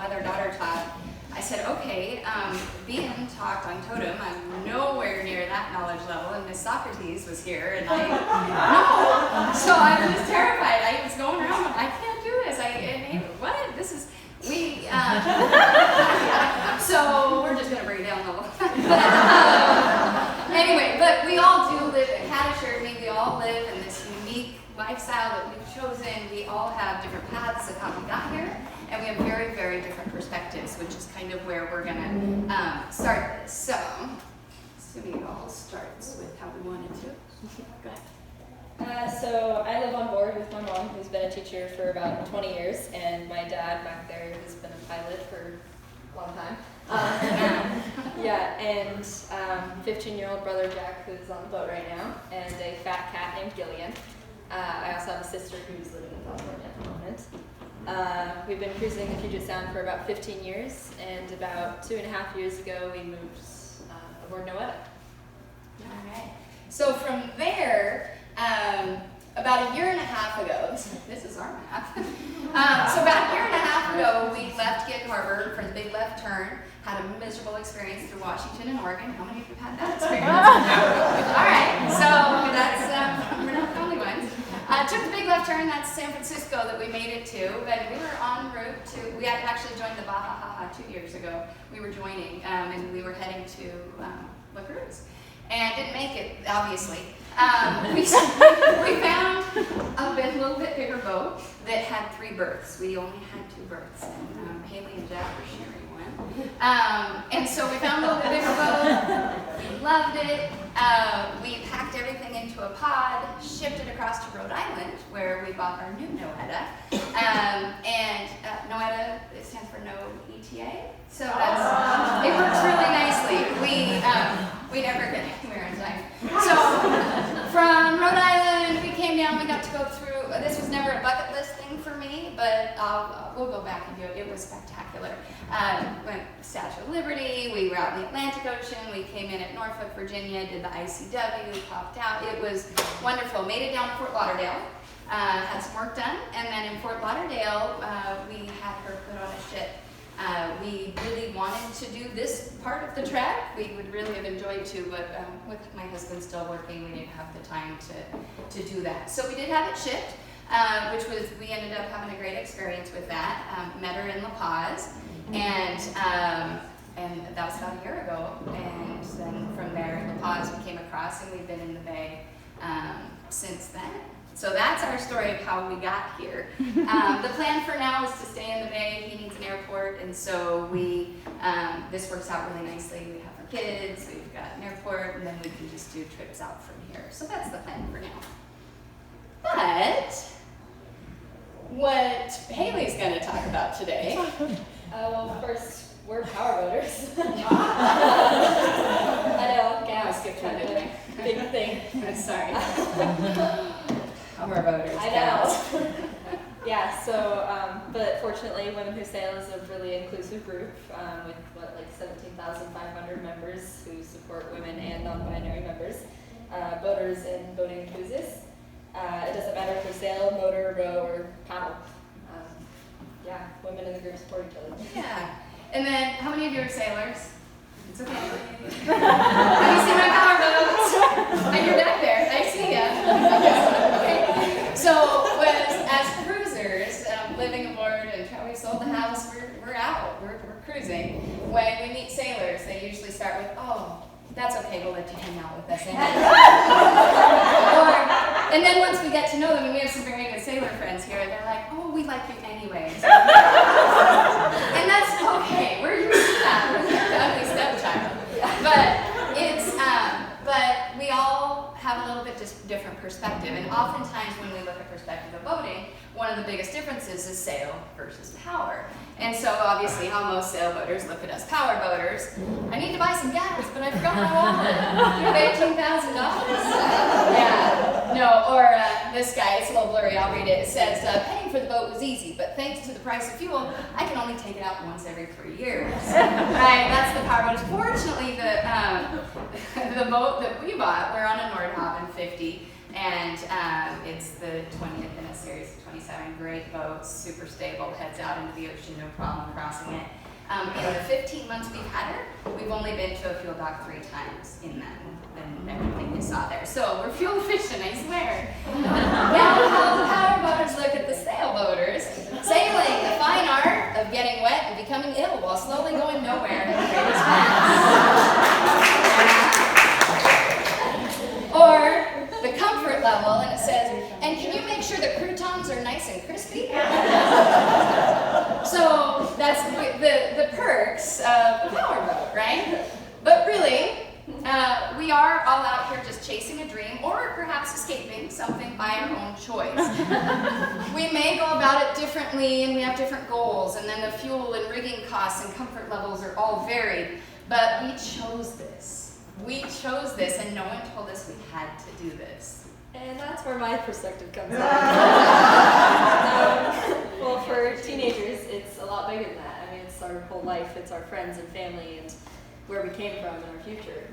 had their daughter taught, I said, okay, being talked on Totem, I'm nowhere near that knowledge level, and Miss Socrates was here, and I, no. So I was just terrified. I was going around, I can't do this. What? This is, so we're just going to bring it down a little. Anyway, but we all do live, Kat assured me, we all live in this unique lifestyle that we've chosen. We all have different paths of how we got here, and we have very, very different perspectives, which is kind of where we're going to start this. So, assuming it all starts with how we wanted to. Go ahead. So I live on board with my mom, who's been a teacher for about 20 years, and my dad back there has been a pilot for a long time. Yeah, and 15-year-old brother Jack, who's on the boat right now, and a fat cat named Gillian. I also have a sister who's living in California at the moment. We've been cruising the Puget Sound for about 15 years, and about 2.5 years ago we moved aboard Noeta. All right. So from there, about 1.5 years ago, this is our map. So about 1.5 years ago, we left Gig Harbor for the big left turn, had a miserable experience through Washington and Oregon. How many of you have had that experience? All right, so that's, we're not the only ones. Took the big left turn, that's San Francisco that we made it to, and we were en route to, we had actually joined the Baja Haha 2 years ago. We were joining, and we were heading to La Cruz. And didn't make it, obviously. We found a little bit bigger boat that had 3 berths. We only had 2 berths, and Hailey and Jack were sharing one. And so we found a little bit bigger boat. We loved it. We packed everything into a pod, shipped it across to Rhode Island, where we bought our new Noeta. And Noeta, it stands for No ETA. So that's, it works really nicely. We never get anywhere in time. So from Rhode Island, we came down, we got to go through, this was never a bucket list thing for me, but we'll go back and do it. It was spectacular. Went Statue of Liberty, we were out in the Atlantic Ocean, we came in at Norfolk, Virginia, did the ICW, popped out. It was wonderful. Made it down to Fort Lauderdale, had some work done, and then in Fort Lauderdale, we had her put on a ship. We really wanted to do this part of the trek. We would really have enjoyed to, but with my husband still working, we didn't have the time to do that. So we did have it shipped, which was, we ended up having a great experience with that. Met her in La Paz, and that was about 1 year ago. And then from there in La Paz, we came across, and we've been in the Bay since then. So that's our story of how we got here. The plan for now is to stay in the Bay. He needs an airport, and so we, this works out really nicely. We have our kids, we've got an airport, and then we can just do trips out from here. So that's the plan for now. But what Hailey's going to talk about today. Well, first, we're power boaters. I know, gas skipped one, didn't I? Big thing. I'm sorry. Power boaters. I know. Yeah, so, but fortunately, Women Who Sail is a really inclusive group with, like 17,500 members who support women and non-binary members, boaters and boating enthusiasts. It doesn't matter if we sail, motor, row, or paddle. Yeah, women in the group support each other. Yeah. And then, how many of you are sailors? It's okay. Have you seen my power boats? And you're back there. I see ya. Okay. So, as cruisers, living aboard, and we sold the house, we're out. We're cruising. When we meet sailors, they usually start with, "Oh, that's okay. We'll let you hang out with us." And then once we get to know them, and we have some very good sailor friends here, they're like, "Oh, we like you anyways." And that's okay. We're used to that. We're the ugly stepchild. But we all have a little bit just different perspective. And oftentimes when we look at perspective of boating, one of the biggest differences is sail versus power. And so obviously how most sailboaters look at us power boaters. I need to buy some gas, but I forgot my wallet. You have $18,000. Yeah. No, or this guy, it's a little blurry, I'll read it. It says, paying for the boat was easy, but thanks to the price of fuel, I can only take it out once every 3 years. Right, that's the power boat. Fortunately, the boat that we bought, we're on a Nordhaven 50, And it's the 20th in a series of 27 great boats, super stable, heads out into the ocean, no problem crossing it. In the 15 months we've had her, we've only been to a fuel dock 3 times in that, and everything we saw there. So we're fuel efficient, I swear. Now how the power boaters look at the sailboaters, sailing, the fine art of getting wet and becoming ill while slowly going nowhere at the greatest pace. Or the comfort level, and it says, and can you make sure the croutons are nice and crispy? So that's the perks of the power boat, right? But really, we are all out here just chasing a dream, or perhaps escaping something by our own choice. We may go about it differently, and we have different goals, and then the fuel and rigging costs and comfort levels are all varied, but we chose this. We chose this, and no one told us we had to do this. And that's where my perspective comes in. Well, for teenagers, it's a lot bigger than that. I mean, it's our whole life, it's our friends and family, and where we came from and our future.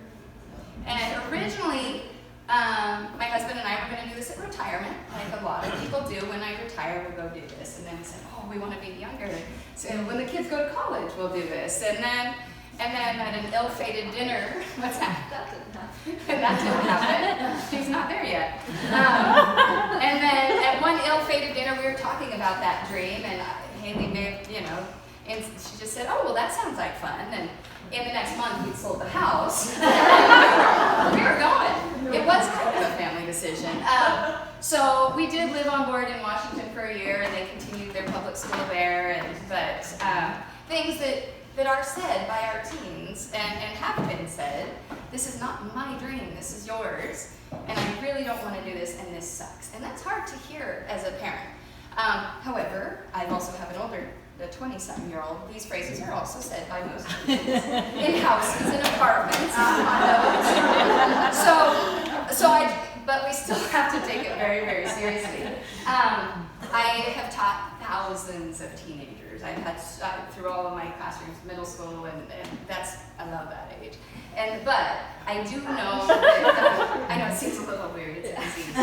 And originally, my husband and I were going to do this at retirement, like a lot of people do. When I retire, we'll go do this. And then we said, oh, we want to be younger. So when the kids go to college, we'll do this. And then at an ill-fated dinner, what's that? That didn't happen. That didn't happen. She's not there yet. And then at one ill-fated dinner, we were talking about that dream, and Hailey made, and she just said, oh, well, that sounds like fun. And in the next month, we'd sold the house. We were going. It was kind of a family decision. So we did live on board in Washington for a year, and they continued their public school there. But things that are said by our teens and have been said, this is not my dream, this is yours, and I really don't want to do this, and this sucks. And that's hard to hear as a parent. However, I also have an older, the 20-something-year-old. These phrases are also said by most kids in houses, in apartments, in condos. But we still have to take it very, very seriously. I have taught thousands of teenagers. I've had through all of my classrooms, middle school, and I love that age. But I do know that, I know it seems a little weird, it's a disease.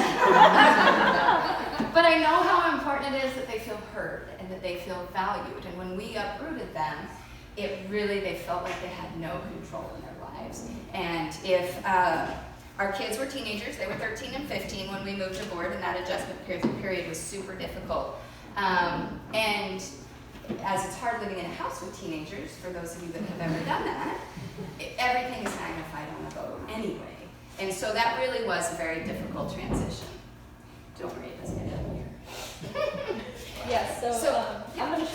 But I know how important it is that they feel heard and that they feel valued. And when we uprooted them, they felt like they had no control in their lives. And if our kids were teenagers, they were 13 and 15 when we moved aboard, and that adjustment period was super difficult. And as it's hard living in a house with teenagers, for those of you that have ever done that, everything is magnified on a boat anyway. And so that really was a very difficult transition. Don't worry, it doesn't get out here. Yeah, so I'm going to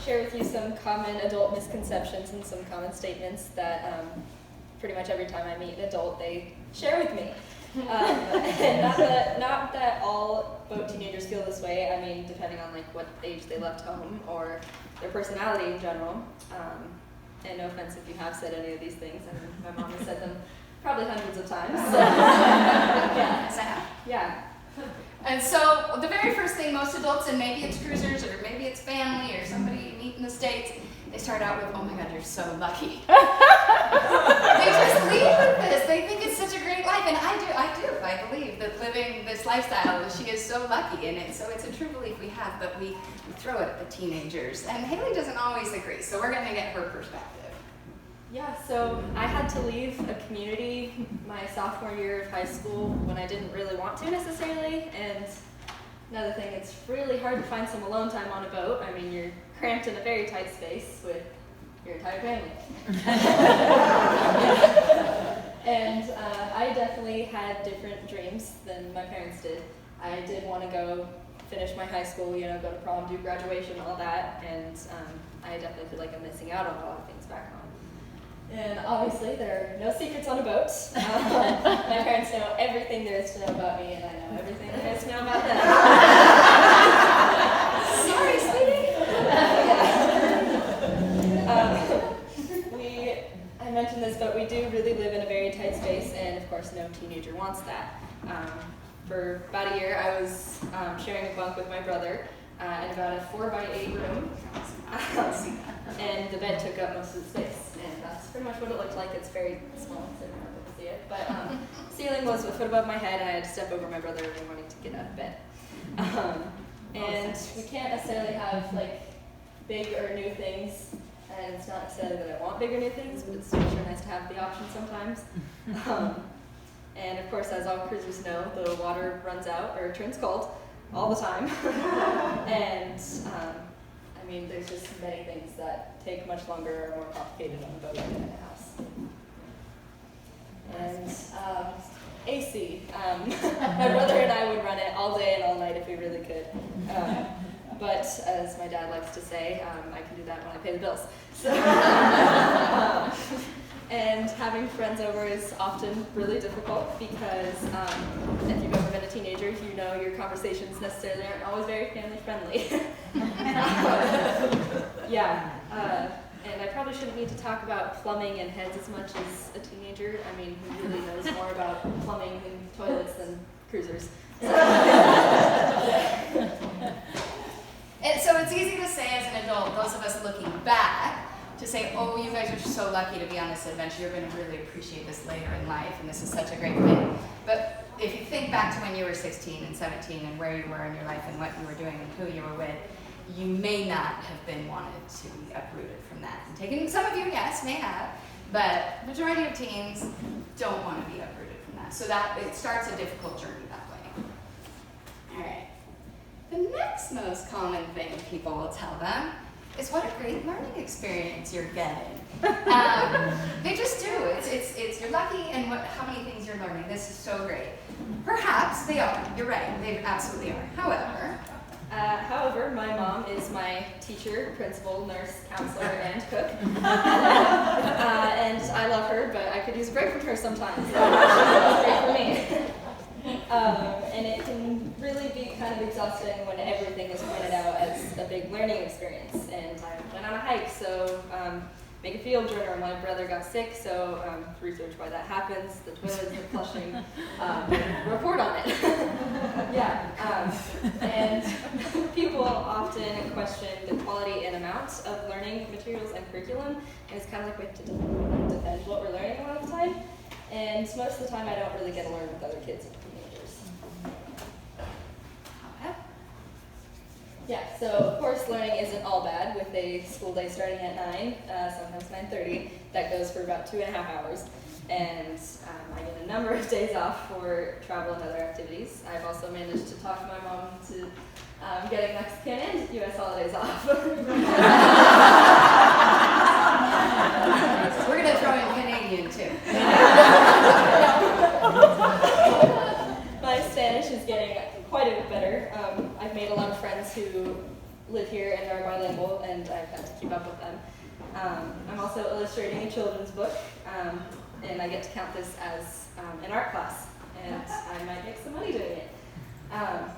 share with you some common adult misconceptions and some common statements that pretty much every time I meet an adult, they share with me. And not that all boat teenagers feel this way. I mean, depending on like what age they left home or their personality in general. And no offense if you have said any of these things. I mean, my mom has said them probably hundreds of times. So. Yeah. And so the very first thing most adults, and maybe it's cruisers or maybe it's family or somebody you meet in the States, they start out with, oh my God, you're so lucky. They just lead with this. They think it's such a great life. And I do. I believe that living this lifestyle, she is so lucky. And so it's a true belief we have, but we throw it at the teenagers. And Hailey doesn't always agree, so we're going to get her perspective. Yeah, so I had to leave a community my sophomore year of high school when I didn't really want to necessarily. And another thing, it's really hard to find some alone time on a boat. I mean, you're cramped in a very tight space with your entire family. And I definitely had different dreams than my parents did. I did want to go finish my high school, go to prom, do graduation, all that, and I definitely feel like I'm missing out on a lot of things back home. And obviously there are no secrets on a boat. My parents know everything there is to know about me, and I know everything there is to know about them. Sorry, sweetie. I mentioned this, but we do really live in a very tight space, and of course no teenager wants that. For about a year I was sharing a bunk with my brother in about a 4x8 room, and the bed took up most of the space, and that's that's pretty much what it looked like. It's very small, so you don't have to see it. But ceiling was a foot above my head, and I had to step over my brother every morning to get out of bed. And we can't necessarily have like big or new things, and it's not necessarily that I want big or new things, but it's sure nice to have the option sometimes. And of course, as all cruisers know, the water runs out or turns cold all the time. And I mean, there's just many things that take much longer or are more complicated on a boat than in a house. And AC. My brother and I would run it all day and all night if we really could. But as my dad likes to say, I can do that when I pay the bills. So, and having friends over is often really difficult because if you've ever been a teenager, you know your conversations necessarily aren't always very family friendly. And I probably shouldn't need to talk about plumbing and heads as much as a teenager. I mean, who really knows more about plumbing and toilets than cruisers? And so it's easy to say as an adult, those of us looking back, to say, oh, you guys are so lucky to be on this adventure. You're going to really appreciate this later in life, and this is such a great thing. But if you think back to when you were 16 and 17 and where you were in your life and what you were doing and who you were with, you may not have been wanted to be uprooted from that. And taken, some of you, yes, may have, but majority of teens don't want to be uprooted from that. So that it starts a difficult journey that way. All right. The next most common thing people will tell them is what a great learning experience you're getting. They just do. It's you're lucky and how many things you're learning. This is so great. Perhaps they are. You're right. They absolutely are. However, my mom is my teacher, principal, nurse, counselor, and cook. And I love her, but I could use a break from her sometimes. So it's great for me. And it can really be kind of exhausting when everything is pointed out as a big learning experience. And I went on a hike, so make a field journal. My brother got sick, so research why that happens. The toilet isn't flushing. Report on it. And people often question the quality and amount of learning materials and curriculum, and it's kind of like we have to defend what we're learning a lot of the time. And most of the time, I don't really get to learn with other kids and teenagers. So of course learning isn't all bad with a school day starting at 9, sometimes 9:30, that goes for about 2.5 hours. And I get a number of days off for travel and other activities. I've also managed to talk my mom to getting Mexican and US holidays off. We're going to throw in Canadian too. My Spanish is getting quite a bit better. I've made a lot of friends who live here and are bilingual, and I've had to keep up with them. I'm also illustrating a children's book, and I get to count this as an art class, and I might make some money doing it.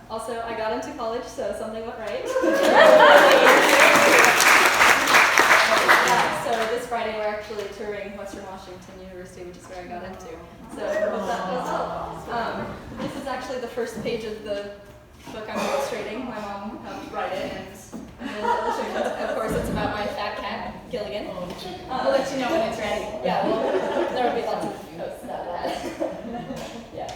Also, I got into college, so something went right. So this Friday we're actually touring Western Washington University, which is where I got into. So I hope that does help. This is actually the first page of the book I'm illustrating. My mom helped write it, and of course it's about my fat cat, Gilligan. I'll let you know when it's ready. Yeah, well, there will be lots of posts about that. Yeah.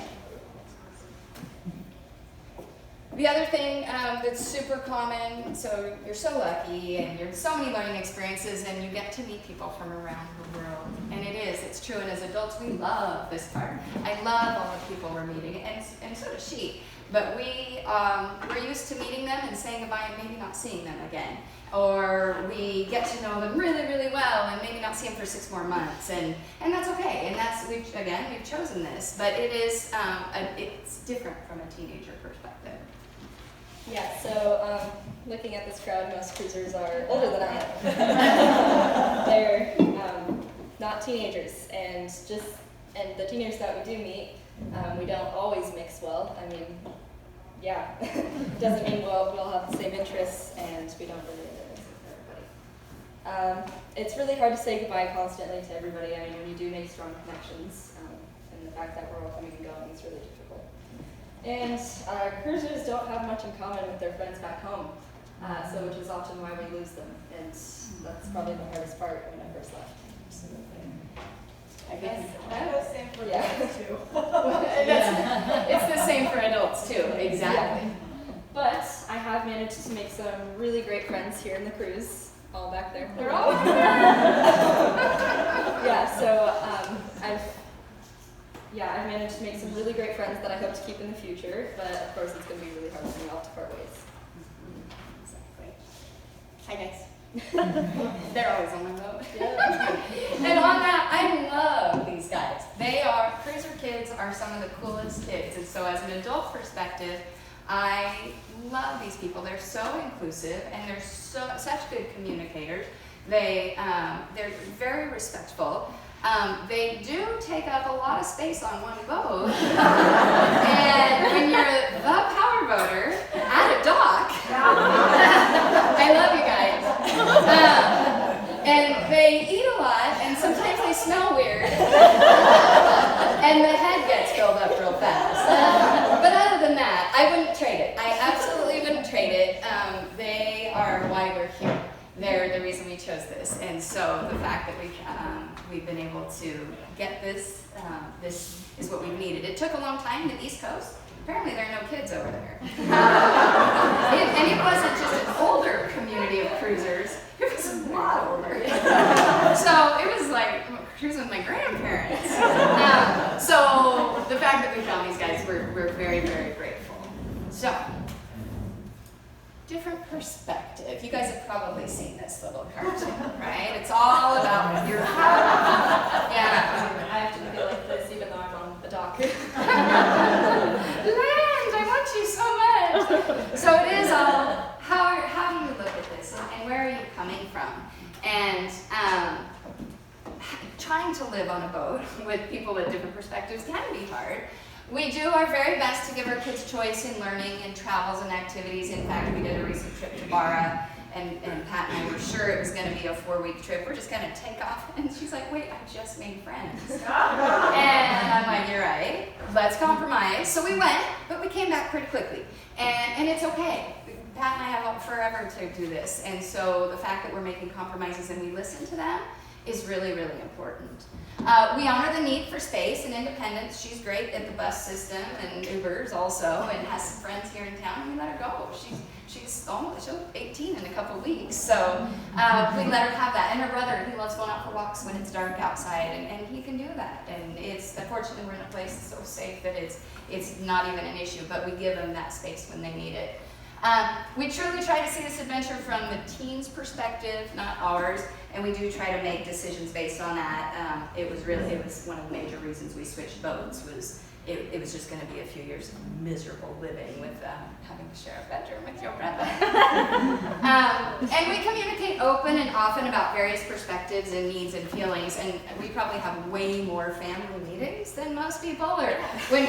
The other thing that's super common, so you're so lucky and you're so many learning experiences and you get to meet people from around the world. And it's true, and as adults we love this part. I love all the people we're meeting, and so does she. But we're used to meeting them and saying goodbye and maybe not seeing them again. Or we get to know them really, really well and maybe not see them for 6 more months. And that's okay. And we've chosen this. But it's different from a teenager perspective. Yeah, so looking at this crowd, most cruisers are older than I am. They're not teenagers, and the teenagers that we do meet, we don't always mix well. I mean, doesn't mean we'll have the same interests, and we don't really end up mixing with everybody. It's really hard to say goodbye constantly to everybody. I mean, when you do make strong connections, and the fact that we're all coming and going is really difficult. And cruisers don't have much in common with their friends back home, which is often why we lose them, and that's probably the hardest part when I first left. I guess. That's the same for Yeah. kids too. It's the same for adults too, exactly. But I have managed to make some really great friends here in the Cruz, all back there. They're all here. Yeah, so I've managed to make some really great friends that I hope to keep in the future, but of course it's going to be really hard for me all to part ways. Exactly. Hi guys. They're always on my boat. Yeah. And on that, I love these guys. Cruiser kids are some of the coolest kids. And so as an adult perspective, I love these people. They're so inclusive and they're such good communicators. They're very respectful. They do take up a lot of space on one boat. And when you're the power boater at a dock, I love you guys. And they eat a lot, and sometimes they smell weird. And the head gets filled up real fast. But other than that, I wouldn't trade it. I absolutely wouldn't trade it. They are why we're here. They're the reason we chose this. And so the fact that we've been able to get this, this is what we've needed. It took a long time to the East Coast. Apparently there are no kids over there. And it wasn't just an older community of cruisers, it was a lot older. So it was like cruising with my grandparents. So the fact that we found these guys, we're very, very grateful. So, different perspective. You guys have probably seen this little cartoon, right? It's all about your yeah. I have to feel like this even though I'm on the dock. Land, I want you so much. So it is all, how do you look at this and where are you coming from? And trying to live on a boat with people with different perspectives can be hard. We do our very best to give our kids choice in learning and travels and activities. In fact, we did a recent trip to Barra, and Pat and I were sure it was going to be a 4-week trip. We're just going to take off. And she's like, wait, I just made friends. And I'm like, you're right. Let's compromise. So we went, but we came back pretty quickly. And it's okay. Pat and I have forever to do this. And so the fact that we're making compromises and we listen to them is really, really important. We honor the need for space and independence. She's great at the bus system and Ubers also, and has some friends here in town, and we let her go. She'll 18 in a couple of weeks, so we let her have that. And her brother, he loves going out for walks when it's dark outside, and he can do that. And it's unfortunately we're in a place that's so safe that it's not even an issue, but we give them that space when they need it. We truly try to see this adventure from the teens' perspective, not ours, and we do try to make decisions based on that. It was one of the major reasons we switched boats. It was just going to be a few years of miserable living with having to share a bedroom with your brother. And we communicate open and often about various perspectives and needs and feelings, and we probably have way more family meetings than most people. Or when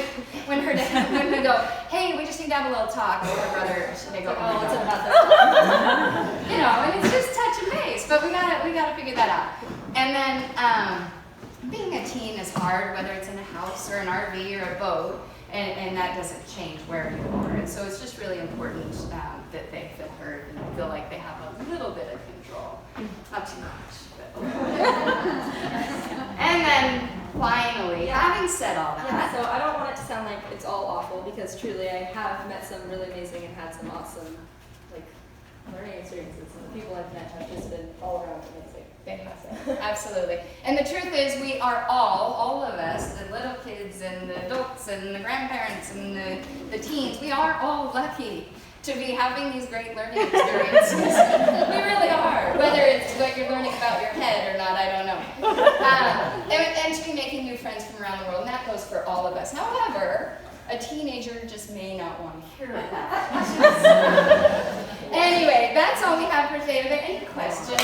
we go, hey, we just need to have a little talk with our brother, they go, oh, what's about that? And it's just touch and base, but we gotta figure that out. And then being a teen is hard, whether it's in a house or an RV or a boat, and that doesn't change where you are. And so it's just really important that they feel heard and feel like they have a little bit of control. Not too much, but and then finally, having said all that. Yeah, so I don't want it to sound like it's all awful, because truly I have met some really amazing and had some awesome learning experiences, and the people I've met have just been all around amazing. Fantastic. Absolutely. And the truth is, we are all of us, the little kids and the adults and the grandparents and the teens, we are all lucky to be having these great learning experiences. We really are. Whether it's what you're learning about your head or not, I don't know. And to be making new friends from around the world, and that goes for all of us. However, a teenager just may not want to hear that. Anyway, that's all we have for today. Are there any questions?